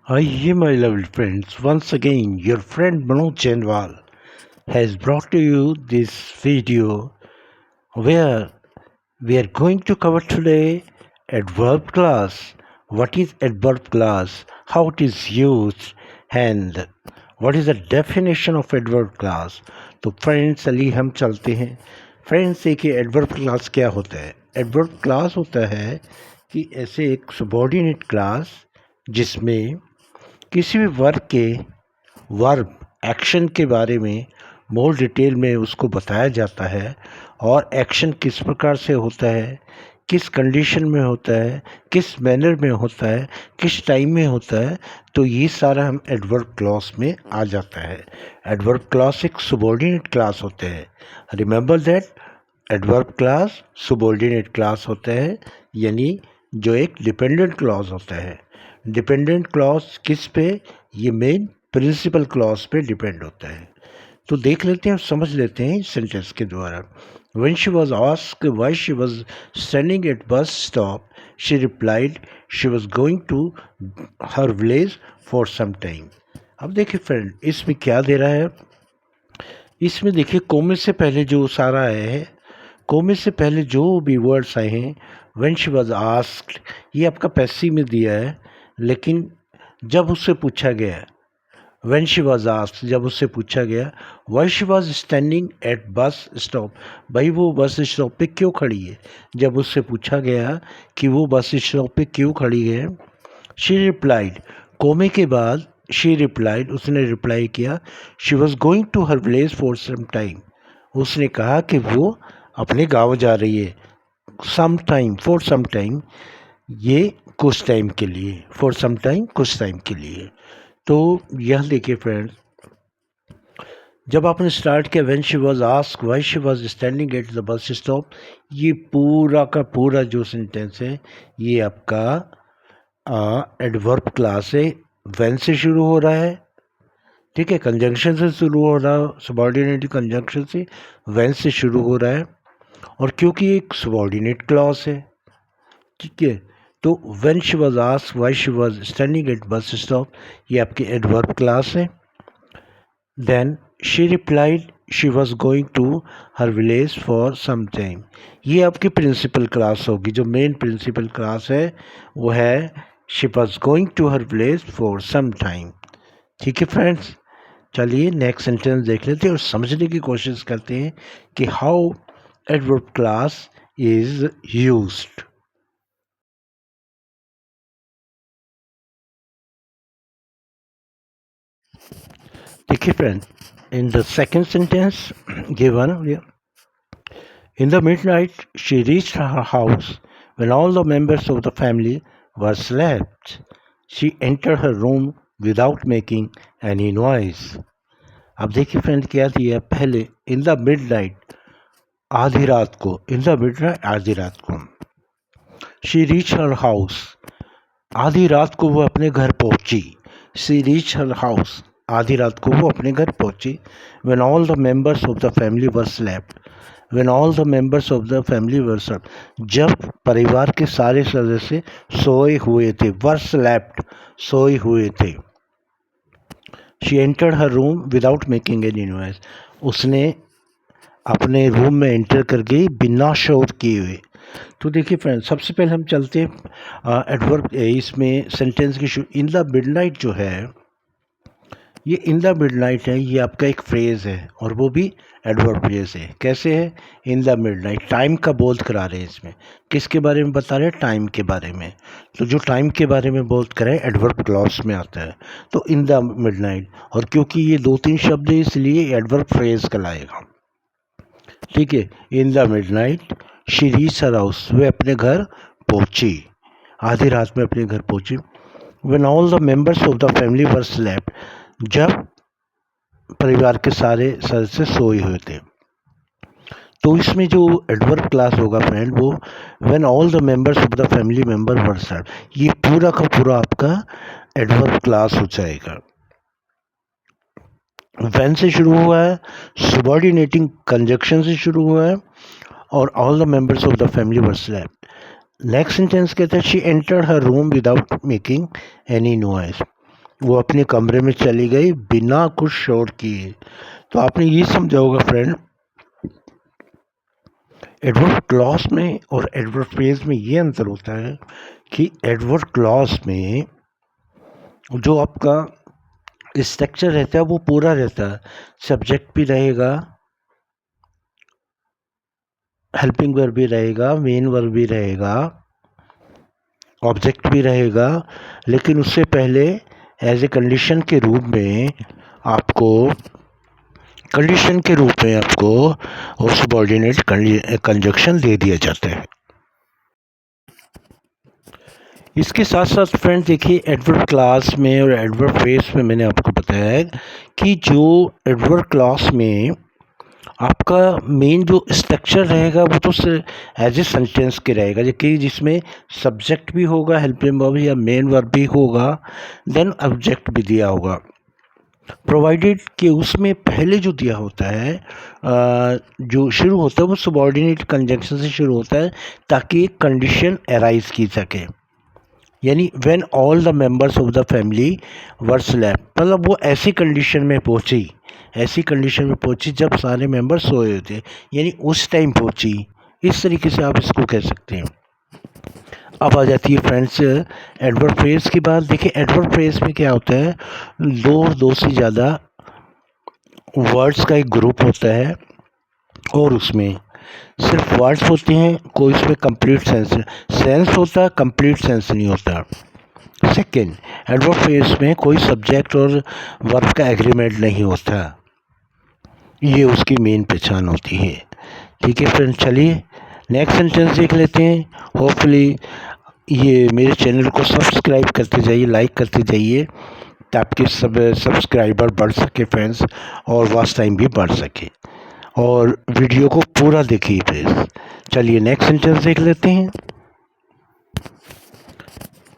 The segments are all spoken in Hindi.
Hi, my lovely friends. Once again, your friend Manoj Jainwal has brought to you this video where we are going to cover today adverb class. What is adverb class? How it is used? And what is the definition of adverb class? तो फ्रेंड्स चलिए हम चलते हैं। फ्रेंड्स देखिए एडवर्ब क्लास क्या होता है। एडवर्ब क्लास होता है कि ऐसे एक सबॉर्डिनेट क्लास जिसमें किसी भी वर्ग के वर्ब एक्शन के बारे में मोर डिटेल में उसको बताया जाता है और एक्शन किस प्रकार से होता है, किस कंडीशन में होता है, किस मैनर में होता है, किस टाइम में होता है, तो ये सारा हम एडवर्ब क्लॉज में आ जाता है। एडवर्ब क्लॉज एक सबॉर्डिनेट क्लास होते हैं। Remember that adverb class subordinate class होता है, यानी जो एक डिपेंडेंट क्लॉज होता है। डिपेंडेंट क्लॉज किस पे? ये मेन प्रिंसिपल क्लॉज पे डिपेंड होता है। तो देख लेते हैं और समझ लेते हैं इस सेंटेंस के द्वारा। When she was asked why she was standing at bus stop, she replied she was going to her village for some time. अब देखिए फ्रेंड, इसमें क्या दे रहा है? इसमें देखिए कोमे से पहले जो सारा आया है, कोमे से पहले जो भी वर्ड्स आए हैं, व्हेन शी वॉज आस्क्ड, ये आपका पैसिव में दिया है। लेकिन जब उससे पूछा गया, व्हेन शी वॉज आस्क्ड, जब उससे पूछा गया, why she was standing at bus stop, भाई वो बस स्टॉप पे क्यों खड़ी है। जब उससे पूछा गया कि वो बस स्टॉप पे क्यों खड़ी है, शी रिप्लाइड, कोमे के बाद शी रिप्लाइड, उसने रिप्लाई किया, she was going to her village for some time, उसने कहा कि वो अपने गाँव जा रही है। Some time, for some time, ये कुछ टाइम के लिए, फॉर सम टाइम कुछ टाइम के लिए। तो यह देखिए फ्रेंड्स, जब आपने स्टार्ट किया when she was asked why she was standing at the bus stop, ये पूरा का पूरा जो सेंटेंस है ये आपका एडवर्ब क्लास है। व्हेन से शुरू हो रहा है, ठीक है, कंजंक्शन से शुरू हो रहा है, सबॉर्डिनेट कंजंक्शन से व्हेन से शुरू हो रहा है, और क्योंकि एक सबॉर्डिनेट क्लॉज है, ठीक है, तो when she was asked why she was standing at bus stop, ये आपकी एडवर्ब क्लास है। Then she replied she was going to her village for some time, ये आपकी प्रिंसिपल क्लास होगी। जो मेन प्रिंसिपल क्लास है वो है she was going to her village for some time. ठीक है फ्रेंड्स, चलिए नेक्स्ट सेंटेंस देख लेते हैं और समझने की कोशिश करते हैं कि how adverb clause is used. देखिए friend, in the second sentence given, in the midnight, she reached her house when all the members of the family were slept. She entered her room without making any noise. अब देखिए फ्रेंड क्या दिया पहले, इन द मिडनाइट, आधी रात को, इन द मिडनाइट आधी रात को, शी रीच हर हाउस, आधी रात को वो अपने घर पहुंची। शी रीच हर हाउस, आधी रात को वो अपने घर पहुंची। When all the members of the family were slept, when all the members of the family were slept, जब परिवार के सारे सदस्य सोए हुए थे, वर स्लेप्ट, सोए हुए थे। She entered her room without making any noise, उसने अपने रूम में एंटर कर गई बिना शोर किए हुए। तो देखिए फ्रेंड्स, सबसे पहले हम चलते हैं एडवर्ब, इसमें सेंटेंस की इन द मिडनाइट जो है, ये इन द मिडनाइट है, ये आपका एक फ्रेज़ है और वो भी एडवर्ब फ्रेज़ है। कैसे है? इन द मिडनाइट, टाइम का बोध करा रहे हैं इसमें। किसके बारे में बता रहे हैं? टाइम के बारे में। तो जो टाइम के बारे में बोध करें एडवर्ब क्लॉज में आता है। तो इन द मिडनाइट, और क्योंकि ये दो तीन शब्द है इसलिए एडवर्ब फ्रेज़ कहलाएगा। ठीक है, in the midnight she reach her house, वे अपने घर पहुंची, आधी रात में अपने घर पहुंची। When all the members of the family were slept, जब परिवार के सारे सदस्य सोए हुए थे। तो इसमें जो एडवर्ब क्लास होगा फ्रेंड, वो when all the members of the family member were slept, ये पूरा का पूरा आपका एडवर्ब क्लास हो जाएगा। व्हेन से शुरू हुआ है, सबॉर्डिनेटिंग कंजक्शन से शुरू हुआ है, और all the members of the family were slept. Next sentence कहता है she entered her room without making any noise, वो अपने कमरे में चली गई बिना कुछ शोर किए। तो आपने ये समझा होगा फ्रेंड, एडवर्ब क्लॉज में और एडवर्ब फ्रेज में ये अंतर होता है कि एडवर्ब क्लॉज में जो आपका स्ट्रक्चर रहता है वो पूरा रहता है। सब्जेक्ट भी रहेगा, हेल्पिंग वर्ब भी रहेगा, मेन वर्ब भी रहेगा, ऑब्जेक्ट भी रहेगा, लेकिन उससे पहले एज ए कंडीशन के रूप में आपको वो सबऑर्डिनेट कंजक्शन दे दिया जाता है। इसके साथ साथ फ्रेंड देखिए, एडवर्ब क्लास में और एडवर्ब फ्रेज में मैंने आपको बताया है कि जो एडवर्ब क्लास में आपका मेन जो स्ट्रक्चर रहेगा वो तो एज ए सेंटेंस के रहेगा, जबकि जिसमें सब्जेक्ट भी होगा, हेल्पिंग वर्ब या मेन वर्ब भी होगा, देन ऑब्जेक्ट भी दिया होगा, प्रोवाइडेड कि उसमें पहले जो दिया होता है जो शुरू होता है वो सबऑर्डिनेट कंजंक्शन से शुरू होता है ताकि एक कंडीशन अराइज की सके। यानी when all the members of the family were slept, मतलब वो ऐसी कंडीशन में पहुंची जब सारे मेंबर सोए होते, यानी उस टाइम पहुंची। इस तरीके से आप इसको कह सकते हैं। अब आ जाती है फ्रेंड्स एडवर्ब फ्रेज की बात। देखिए एडवर्ब फ्रेज में क्या होता है, दो से ज़्यादा वर्ड्स का एक ग्रुप होता है और उसमें सिर्फ वर्ड्स होते हैं, कोई उसमें कंप्लीट सेंस होता है, कंप्लीट सेंस नहीं होता। सेकेंड, एडवर्ब फ्रेज में कोई सब्जेक्ट और वर्ब का एग्रीमेंट नहीं होता, ये उसकी मेन पहचान होती है। ठीक है फ्रेंड, चलिए नेक्स्ट सेंटेंस देख लेते हैं। होपफुली ये मेरे चैनल को सब्सक्राइब करते जाइए, लाइक करते जाइए ताकि सब सब्सक्राइबर बढ़ सके फ्रेंड्स, और वॉच टाइम भी बढ़ सके, और वीडियो को पूरा देखिए प्लीज़। चलिए नेक्स्ट सेंटेंस देख लेते हैं।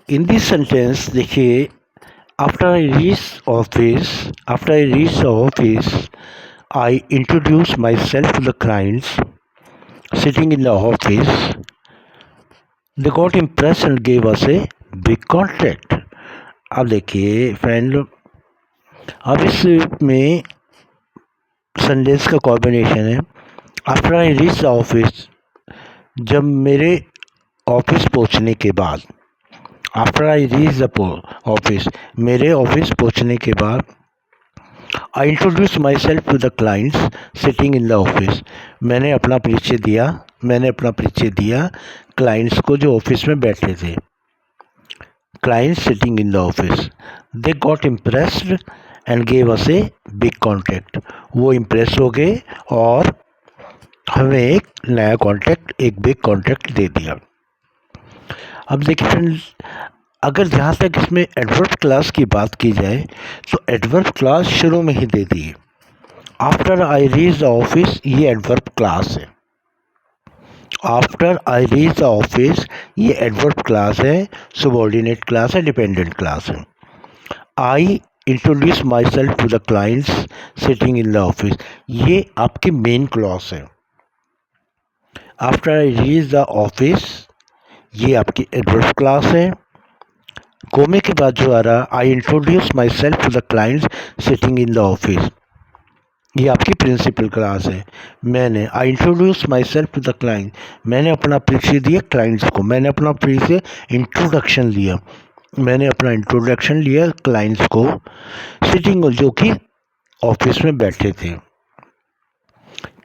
इन दिस सेंटेंस देखिए, after I reach office I introduced myself to the clients sitting in the office. They got impressed and gave us a big contract. अब देखिए फ्रेंड, अब इसमें सेंटेंस का कॉम्बिनेशन है after I reach the office, जब मेरे ऑफिस पहुंचने के बाद, after I reach the office, मेरे ऑफिस पहुंचने के बाद, I introduce myself to the clients sitting in the office, मैंने अपना परिचय दिया क्लाइंट्स को जो ऑफिस में बैठे थे। Clients sitting in the office, they got impressed and gave us a big contract, वो इम्प्रेस हो गए और हमें एक नया कॉन्ट्रैक्ट, एक बिग कॉन्ट्रैक्ट दे दिया। अब देखिए फ्रेंड्स, अगर जहाँ तक इसमें एडवर्ब क्लास की बात की जाए तो एडवर्ब क्लास शुरू में ही दे दी। After I reach the office, ये एडवर्ब क्लास है। After I reach the office ये एडवर्ब क्लास है, सबऑर्डिनेट क्लास है, डिपेंडेंट क्लास है। I introduce myself to the clients sitting in the office, ये आपकी मेन क्लॉज है। After I reach the office ये आपकी एडवर्ब क्लास है। कोमे के बाद जो आ रहा, I introduce myself to the clients sitting in the office, ये आपकी प्रिंसिपल क्लास है। I introduce myself to the client, मैंने अपना परिचय दिया क्लाइंट्स को, मैंने अपना इंट्रोडक्शन लिया क्लाइंट्स को, सिटिंग जो कि ऑफिस में बैठे थे।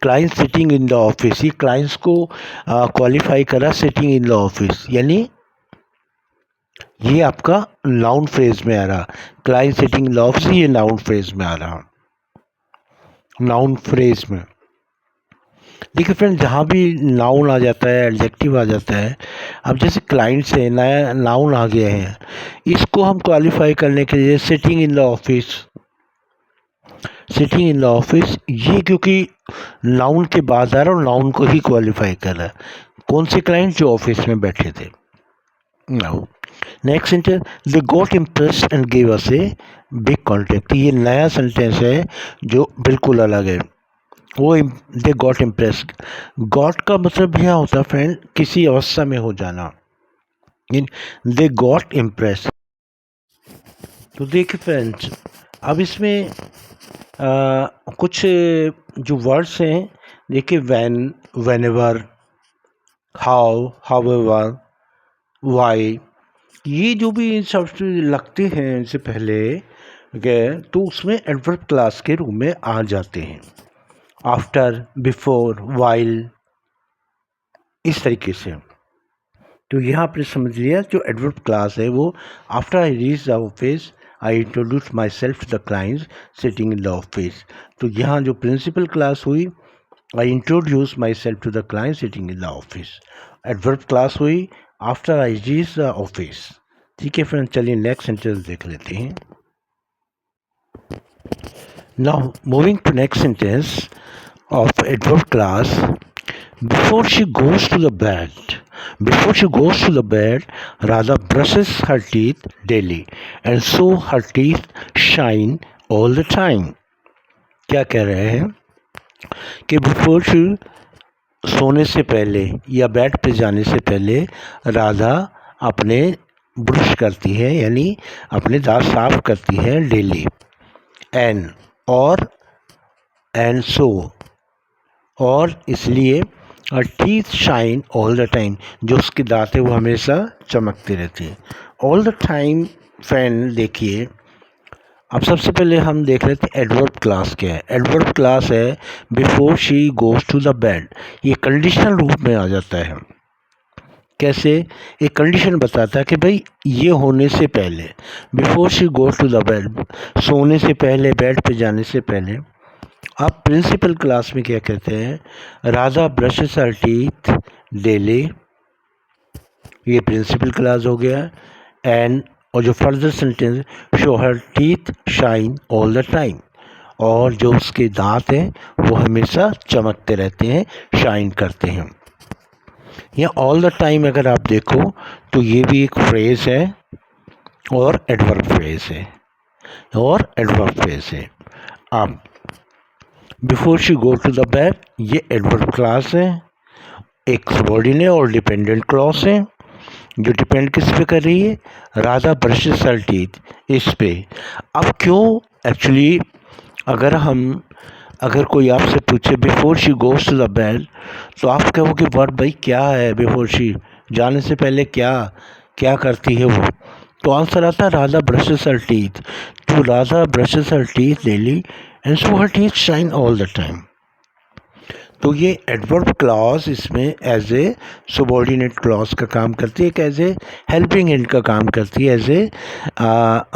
Client sitting in the office, ये क्लाइंट्स को क्वालिफाई करा सिटिंग इन द ऑफिस, यानी ये आपका नाउन फ्रेज में आ रहा। Client sitting in the office ये नाउन फ्रेज में आ रहा। नाउन फ्रेज में देखिए फ्रेंड, जहाँ भी नाउन आ जाता है, एडजेक्टिव आ जाता है, अब जैसे क्लाइंट से नया नाउन आ गया है, इसको हम क्वालिफाई करने के लिए सिटिंग इन द ऑफिस, ये क्योंकि नाउन के बाद आ रहा और नाउन को ही क्वालिफाई कर रहा है। कौन से क्लाइंट? जो ऑफिस में बैठे थे। Now next sentence, they got impressed and give us a big contract, ये नया सेंटेंस है जो बिल्कुल अलग है। वो दे गॉट इम्प्रेस्ड, गॉट का मतलब यहाँ होता है फ्रेंड किसी अवस्था में हो जाना। दे गॉट इम्प्रेस्ड, तो देखिए फ्रेंड्स, अब इसमें कुछ जो वर्ड्स हैं, देखिए when, whenever, how, however, why, ये जो भी इन सब से लगते हैं इनसे पहले गए तो उसमें एडवर्ब क्लास के रूप में आ जाते हैं। आफ्टर, बिफोर, वाइल, इस तरीके से। तो यहाँ आपने समझ लिया जो एडवर्ब क्लास है वो after I reach the office I introduce myself to the clients sitting in the office. तो यहाँ जो प्रिंसिपल क्लास हुई, I introduce myself to the client sitting in the office. Adverb class हुई after I reach the office. ठीक है फ्रेंड, चलिए नेक्स्ट सेंटेंस देख लेते हैं। Now moving to next sentence of adverb clause. Before she goes to the bed, Radha brushes her teeth daily, and so her teeth shine all the time. क्या कह रहे हैं कि बिफोर शी, सोने से पहले या बेड पे जाने से पहले राधा अपने ब्रश करती है, यानी अपने दांत साफ करती है डेली। एंड सो, और इसलिए teeth shine all the time, जो उसके दांत है वो हमेशा चमकते रहते हैं। ऑल द टाइम फ्रेंड देखिए, अब सबसे पहले हम देख लेते हैं एडवर्ब क्लास क्या है। एडवर्ब क्लास है before she goes to the bed. ये कंडीशनल रूप में आ जाता है। कैसे? एक कंडीशन बताता है कि भाई ये होने से पहले, before she goes to the bed, सोने से पहले, बेड पे जाने से पहले। आप प्रिंसिपल क्लास में क्या कहते हैं? Radha brushes her teeth daily, ये प्रिंसिपल क्लास हो गया। एंड, और जो further sentence, show her teeth shine all the time, और जो उसके दांत हैं वो हमेशा चमकते रहते हैं, शाइन करते हैं। यहाँ ऑल द टाइम अगर आप देखो तो ये भी एक फ्रेज है और एडवर्ब फ्रेज है। अब before she go to the bed, ये एडवर्ब क्लास है, एक सबॉर्डिनेट और डिपेंडेंट क्लॉज है। जो डिपेंड किस पे कर रही है? राधा ब्रशेस हर टीथ, इस पे। अब क्यों एक्चुअली, अगर कोई आपसे पूछे before she goes to the bed, तो आप कहोगे वर्ड भाई क्या है बिफोर शी, जाने से पहले क्या करती है वो? तो आंसर आता है राधा ब्रशेस हर टीथ। तो Radha brushes her teeth daily and so her teeth shine all the time. तो ये एडवर्ब क्लॉज इसमें एज ए सबॉर्डिनेट क्लॉज का काम करती है, एक एज ए हेल्पिंग हैंड का काम करती है, एज ए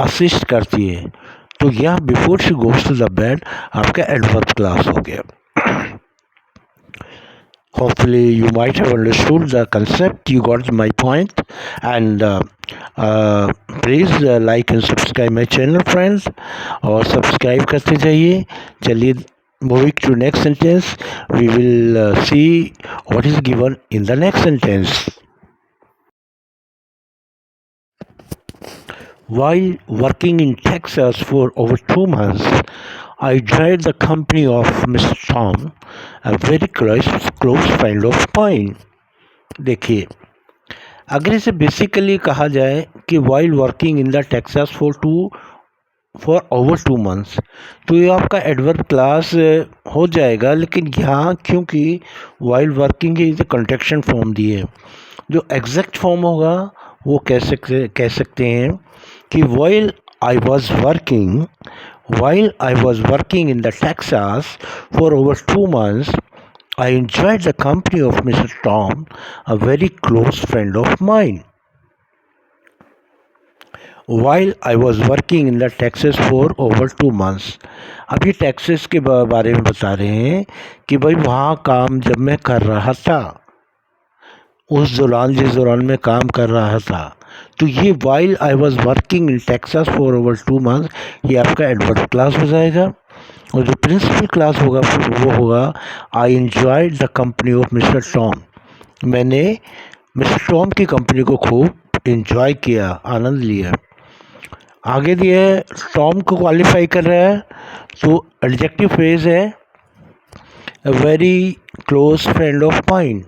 असिस्ट करती है। तो यह before she goes to the bed आपका एडवर्ब क्लॉज हो गया। Hopefully you might have understood the concept, you got my point, and please like and subscribe my channel friends, और सब्सक्राइब करते जाइए। चलिए, moving to next sentence, we will see what is given in the next sentence. While working in Texas for over 2 months, I joined the company of Mr. Tom, a very close friend of mine. देखिए, अगर इसे बेसिकली कहा जाए कि while working in the Texas for over 2 months, तो ये आपका एडवर्ब क्लास हो जाएगा। लेकिन यहाँ क्योंकि while working is the contraction form दिए, जो एग्जैक्ट फॉर्म होगा वो कह सकते हैं कि while I was working in the Texas for over 2 months, I enjoyed the company of Mr. Tom, a very close friend of mine. While I was working in the Texas for over 2 months, अब ये टेक्सास के बारे में बता रहे हैं कि भाई वहाँ काम जब मैं कर रहा था, उस दौरान जिस दौरान मैं काम कर रहा था, तो ये while I was working in Texas for over 2 months, ये आपका एडवर्ब क्लास हो जाएगा। और जो प्रिंसिपल क्लास होगा वो होगा आई enjoyed the company of mister Tom, मैंने मिस्टर टॉम की कंपनी को खूब एंजॉय किया, आनंद लिया। आगे दिए टॉम को क्वालिफाई कर रहा है, तो एडजेक्टिव फ्रेज है a very close friend of mine,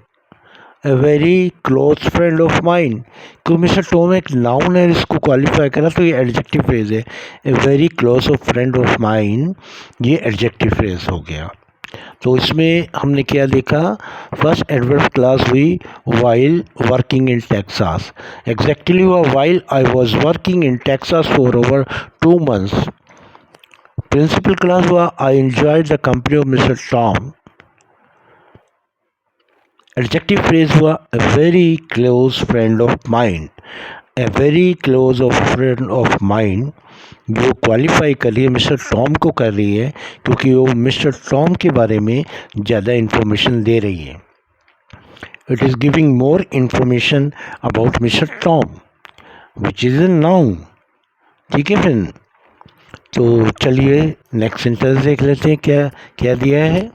a very close friend of mine. क्योंकि मिस्टर टॉम एक नाउन है, इसको क्वालिफाई करा तो ये एडजेक्टिव फ्रेज है। A very close of friend of mine, ये एडजेक्टिव फ्रेज हो गया। तो इसमें हमने क्या देखा, फर्स्ट एडवर्ब क्लास हुई while working in Texas. Exactly हुआ while I was working in Texas for over 2 months। Principal clause हुआ आई enjoyed the company of mister Tom. Adjective phrase हुआ a very close friend of mind. A very close of friend of mind जो क्वालिफाई कर रही है मिस्टर टॉम को कर रही है, क्योंकि वो मिस्टर टॉम के बारे में ज़्यादा इन्फॉर्मेशन दे रही है। It is giving more information about mister Tom which is a noun. ठीक है फ्रेंड, तो चलिए नेक्स्ट सेंटेंस देख लेते हैं क्या क्या दिया है।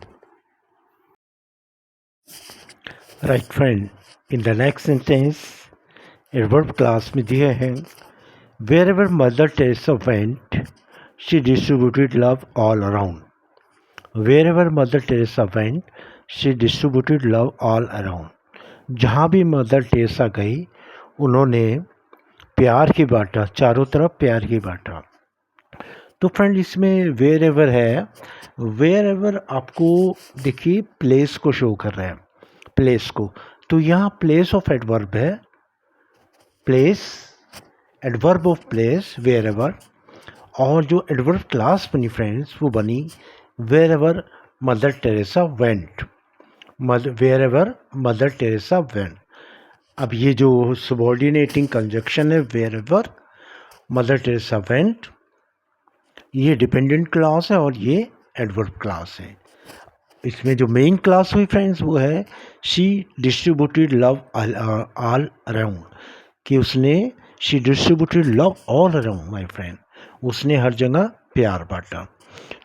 Right friend, in the next sentence adverb class में दिया है wherever Mother Teresa went, she distributed love all around. Wherever Mother Teresa went, she distributed love all around. जहाँ भी मदर टेरेसा गई उन्होंने प्यार की बांटा, चारों तरफ प्यार की बांटा। तो फ्रेंड इसमें वेयर एवर है, वेयर एवर आपको देखिए प्लेस को शो कर रहा है, प्लेस को। तो यहाँ प्लेस ऑफ एडवर्ब है, place adverb of place wherever. और जो एडवर्ब क्लास बनी फ्रेंड्स वो बनी wherever Mother Teresa went, wherever Mother Teresa went. अब ये जो सबॉर्डिनेटिंग कंजक्शन है wherever Mother Teresa went, ये डिपेंडेंट क्लास है और ये एडवर्ब क्लास है। इसमें जो मेन क्लास हुई फ्रेंड्स वो है she distributed love all around, कि उसने she distributed love all around my friend, उसने हर जगह प्यार बांटा।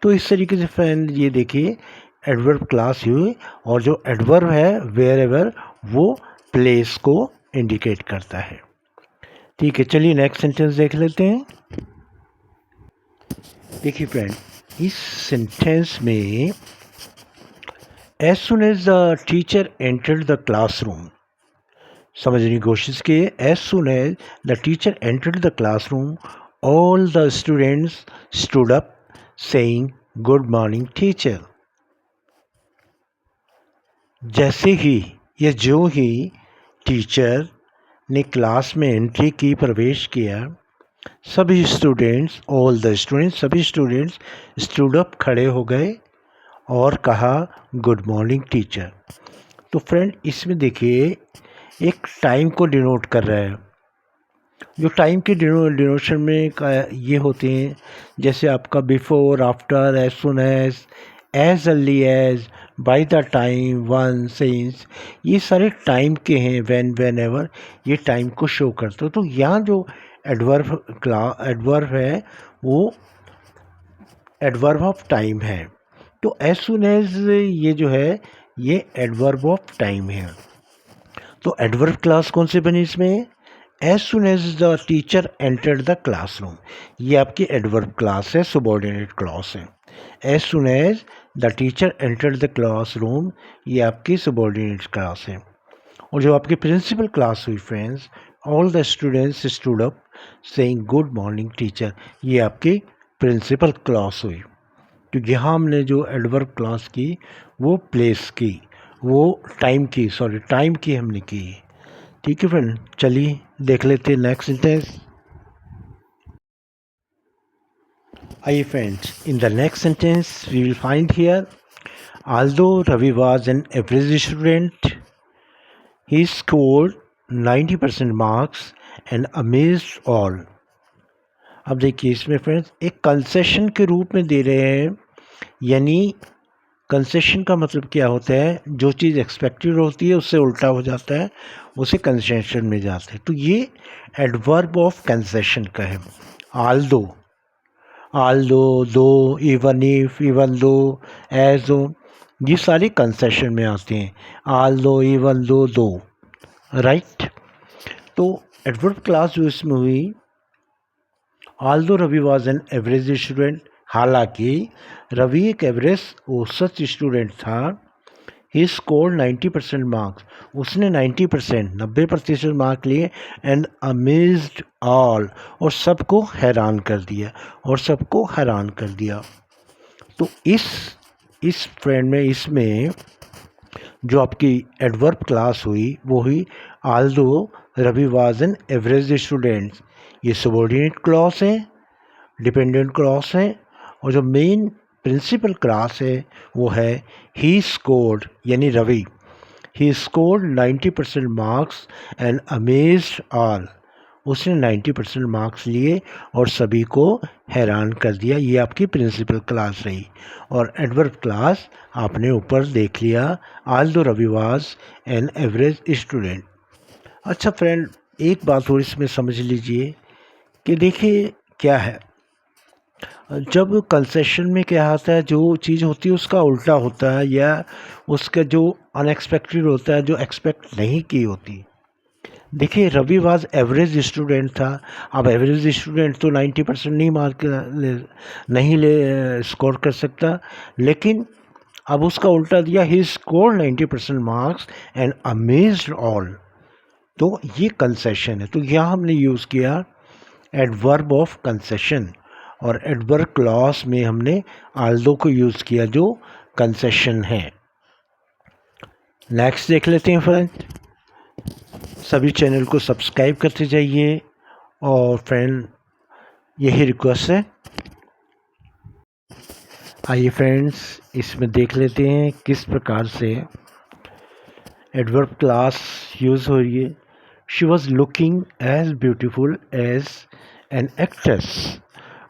तो इस तरीके से फ्रेंड ये देखिए एडवर्ब क्लास हुई और जो एडवर्ब है वेयर एवर वो प्लेस को इंडिकेट करता है। ठीक है, चलिए नेक्स्ट सेंटेंस देख लेते हैं। देखिए फ्रेंड इस सेंटेंस में as soon as the teacher entered the classroom, समझने की कोशिश कीजिए। As soon as the teacher entered the classroom all the students stood up saying good morning teacher. जैसे ही या जो ही टीचर ने क्लास में एंट्री की, प्रवेश किया, सभी स्टूडेंट्स, ऑल द स्टूडेंट्स, सभी स्टूडेंट्स स्टूड अप खड़े हो गए और कहा गुड मॉर्निंग टीचर। तो फ्रेंड इसमें देखिए एक टाइम को डिनोट कर रहा है। जो टाइम के डिनोशन में ये होते हैं जैसे आपका before, after, as soon as early as, by the time, one, since, ये सारे टाइम के हैं। व्हेन, व्हेन एवर, ये टाइम को शो करते हो। तो यहाँ जो एडवर्ब है वो एडवर्ब ऑफ टाइम है। तो एज सुन एज ये जो है ये एडवर्ब ऑफ टाइम है। तो एडवर्ब क्लास कौन से बनी इसमें, as soon as the teacher entered the classroom, ये आपकी एडवर्ब क्लास है, सबॉर्डिनेट क्लॉज है। As soon as the teacher entered the classroom, ये आपकी सबॉर्डिनेट क्लास है। और जो आपकी प्रिंसिपल क्लास हुई friends, all the students stood up saying good morning teacher, ये आपकी प्रिंसिपल क्लास हुई। तो यहाँ हमने जो एडवर्ब क्लास की वो प्लेस की, वो टाइम की हमने की। ठीक है फ्रेंड, चलिए देख लेते हैं नेक्स्ट सेंटेंस। आइए friends, in the next sentence we will find here although Ravi was an average student, he scored 90% marks and amazed all. अब देखिए इसमें फ्रेंड्स एक कंसेशन के रूप में दे रहे हैं, यानी कंसेशन का मतलब क्या होता है, जो चीज़ एक्सपेक्टेड होती है उससे उल्टा हो जाता है, उसे कंसेशन में जाते हैं। तो ये एडवर्ब ऑफ कंसेशन का है। Although, though, even if, even though, as though, ये सारे कंसेशन में आते हैं। Although, even though, right. तो एडवर्ब क्लास जो इसमें हुई, although Ravi was an average student, हालांकि रवि एक एवरेज औसत स्टूडेंट था। ही स्कोर्ड 90% मार्क्स, उसने 90% मार्क लिए, एंड अमेज्ड ऑल, और सबको हैरान कर दिया, तो इस फ्रेंड में, इसमें जो आपकी एडवर्ब क्लास हुई वो हुई although Ravi was an average student. ये सबॉर्डिनेट क्लॉज है, डिपेंडेंट क्लॉज है, और जो मेन प्रिंसिपल क्लास है वो है ही स्कोर्ड, यानी Ravi. He scored 90% marks and amazed all, उसने 90% मार्क्स लिए और सभी को हैरान कर दिया। ये आपकी प्रिंसिपल क्लास रही। और एडवर्ब क्लास आपने ऊपर देख लिया, although Ravi was an average student. अच्छा फ्रेंड, एक बात और इसमें समझ लीजिए कि देखिए क्या है, जब कंसेशन में क्या आता है, जो चीज़ होती है उसका उल्टा होता है, या उसका जो अनएक्सपेक्टेड होता है, जो एक्सपेक्ट नहीं की होती। देखिए रवि वाज एवरेज स्टूडेंट था। अब एवरेज स्टूडेंट तो 90% नहीं नहीं ले स्कोर कर सकता, लेकिन अब उसका उल्टा दिया, he score 90% marks and amazed all, तो ये कंसेशन है। तो यहाँ हमने यूज़ किया एडवर्ब ऑफ कंसेशन, और एडवर्ब क्लॉज में हमने आल्दो को यूज़ किया जो कंसेशन है। नेक्स्ट देख लेते हैं फ्रेंड। सभी चैनल को सब्सक्राइब करते जाइए, और फ्रेंड यही रिक्वेस्ट है। आइए फ्रेंड्स, इसमें देख लेते हैं किस प्रकार से एडवर्ब क्लास यूज़ हो रही है। She was looking as beautiful as an actress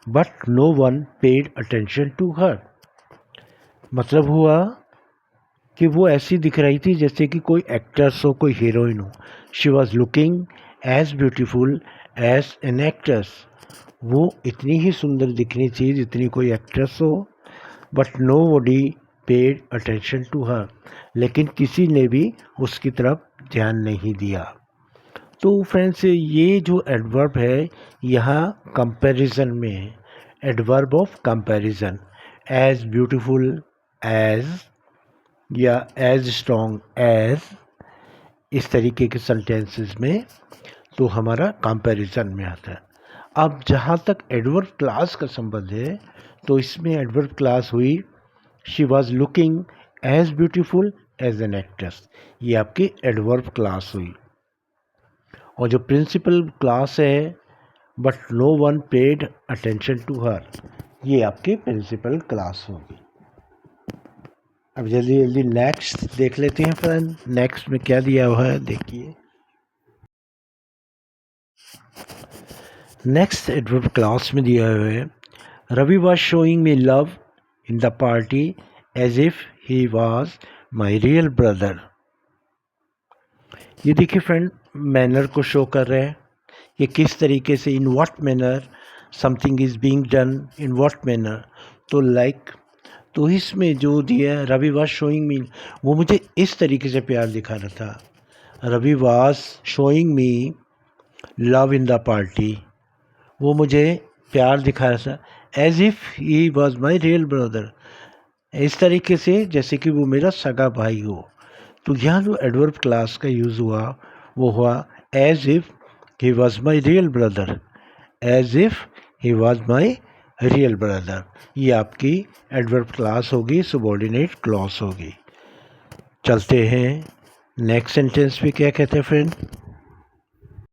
but no one paid attention to her. मतलब हुआ कि वो ऐसी दिख रही थी जैसे कि कोई एक्ट्रेस हो, कोई हीरोइन हो। She was looking as beautiful as an actress, वो इतनी ही सुंदर दिखनी थी जितनी कोई एक्ट्रेस हो। But nobody paid attention to her, लेकिन किसी ने भी उसकी तरफ ध्यान नहीं दिया। तो फ्रेंड्स, ये जो एडवर्ब है यहाँ कंपैरिजन में है, adverb of comparison. As beautiful as, या एज स्ट्रॉन्ग एज, इस तरीके के सेंटेंसेस में तो हमारा कंपैरिजन में आता है। अब जहाँ तक एडवर्ब क्लास का संबंध है, तो इसमें एडवर्ब क्लास हुई she was looking as beautiful as an actress, ये आपकी एडवर्ब क्लास हुई। और जो प्रिंसिपल क्लास है but no one paid attention to her, ये आपकी प्रिंसिपल क्लास होगी। अब जल्दी जल्दी नेक्स्ट देख लेते हैं फ्रेंड। नेक्स्ट में क्या दिया हुआ है देखिए। नेक्स्ट एडवर्ब क्लास में दिया हुआ है Ravi was showing me love in the party as if he was my real brother. ये देखिए फ्रेंड, मैनर को शो कर रहे हैं, ये किस तरीके से, in what manner something is being done, in what manner, तो लाइक, तो इसमें जो दिया रवि वॉज शोइंग मी, वो मुझे इस तरीके से प्यार दिखा रहा था। Ravi was showing me love in the party, वो मुझे प्यार दिखा रहा था as if he was my real brother, इस तरीके से जैसे कि वो मेरा सगा भाई हो। तो यहाँ जो एडवर्ब क्लास का यूज़ हुआ वो हुआ as if he was my real brother, as if he was my real brother, ये आपकी एडवर्ब क्लास होगी, सबॉर्डिनेट क्लॉज होगी। चलते हैं नेक्स्ट सेंटेंस पे, क्या कहते हैं फ्रेंड।